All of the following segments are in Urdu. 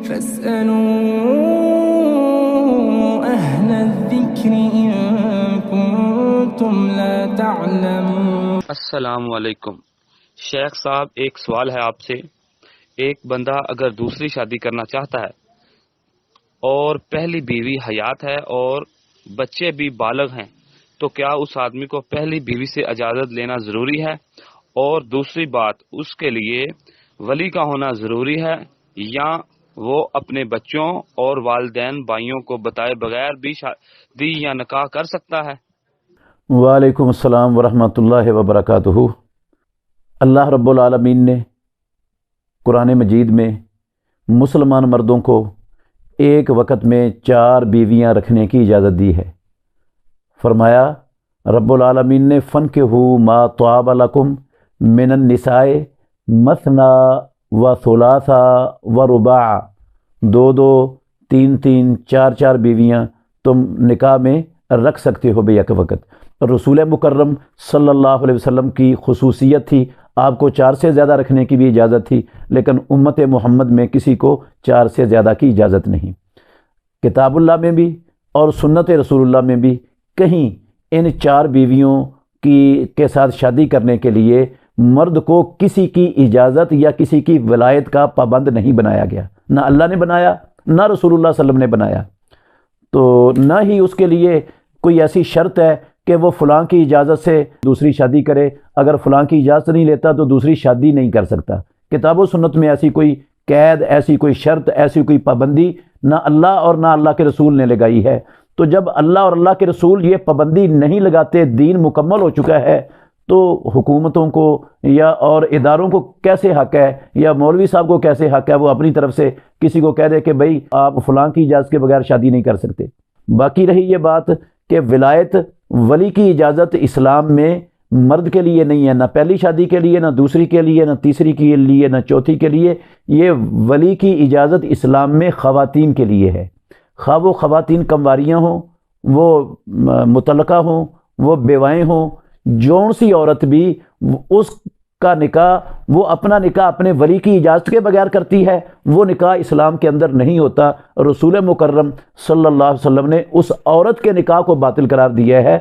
فاسألوا أهل الذكر إن كنتم لا تعلمون۔ السلام علیکم شیخ صاحب، ایک سوال ہے آپ سے۔ ایک بندہ اگر دوسری شادی کرنا چاہتا ہے اور پہلی بیوی حیات ہے اور بچے بھی بالغ ہیں، تو کیا اس آدمی کو پہلی بیوی سے اجازت لینا ضروری ہے؟ اور دوسری بات، اس کے لیے ولی کا ہونا ضروری ہے یا وہ اپنے بچوں اور والدین بھائیوں کو بتائے بغیر بھی شادی یا نکاح کر سکتا ہے؟ وعلیکم السلام ورحمۃ اللہ وبرکاتہ۔ اللہ رب العالمین نے قرآن مجید میں مسلمان مردوں کو ایک وقت میں 4 بیویاں رکھنے کی اجازت دی ہے۔ فرمایا رب العالمین نے فَانكِحُوا مَا طَابَ لَكُم مِّنَ النِّسَاءِ مَثْنَىٰ وَثُلَاثَ وَرُبَاعَ، 2 3 4 بیویاں تم نکاح میں رکھ سکتے ہو بے یک وقت۔ رسول مکرم صلی اللہ علیہ وسلم کی خصوصیت تھی، آپ کو 4 سے زیادہ رکھنے کی بھی اجازت تھی، لیکن امت محمد میں کسی کو 4 سے زیادہ کی اجازت نہیں۔ کتاب اللہ میں بھی اور سنت رسول اللہ میں بھی کہیں ان 4 بیویوں کے ساتھ شادی کرنے کے لیے مرد کو کسی کی اجازت یا کسی کی ولایت کا پابند نہیں بنایا گیا، نہ اللہ نے بنایا نہ رسول اللہ صلی اللہ علیہ وسلم نے بنایا۔ تو نہ ہی اس کے لیے کوئی ایسی شرط ہے کہ وہ فلاں کی اجازت سے دوسری شادی کرے، اگر فلاں کی اجازت نہیں لیتا تو دوسری شادی نہیں کر سکتا۔ کتاب و سنت میں ایسی کوئی قید، ایسی کوئی شرط، ایسی کوئی پابندی نہ اللہ اور نہ اللہ کے رسول نے لگائی ہے۔ تو جب اللہ اور اللہ کے رسول یہ پابندی نہیں لگاتے، دین مکمل ہو چکا ہے، تو حکومتوں کو یا اور اداروں کو کیسے حق ہے، یا مولوی صاحب کو کیسے حق ہے وہ اپنی طرف سے کسی کو کہہ دے کہ بھئی آپ فلاں کی اجازت کے بغیر شادی نہیں کر سکتے۔ باقی رہی یہ بات کہ ولایت، ولی کی اجازت اسلام میں مرد کے لیے نہیں ہے، نہ پہلی شادی کے لیے، نہ دوسری کے لیے، نہ تیسری کے لیے، نہ چوتھی کے لیے۔ یہ ولی کی اجازت اسلام میں خواتین کے لیے ہے، خواہ وہ خواتین کمواریاں ہوں، وہ مطلقہ ہوں، وہ بیوائیں ہوں، جون سی عورت بھی اس کا نکاح، وہ اپنا نکاح اپنے ولی کی اجازت کے بغیر کرتی ہے، وہ نکاح اسلام کے اندر نہیں ہوتا۔ رسول مکرم صلی اللہ علیہ وسلم نے اس عورت کے نکاح کو باطل قرار دیا ہے،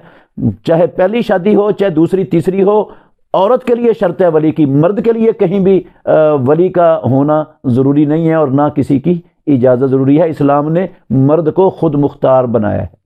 چاہے پہلی شادی ہو چاہے دوسری تیسری ہو۔ عورت کے لیے شرط ہے ولی کی، مرد کے لیے کہیں بھی ولی کا ہونا ضروری نہیں ہے اور نہ کسی کی اجازت ضروری ہے۔ اسلام نے مرد کو خود مختار بنایا ہے۔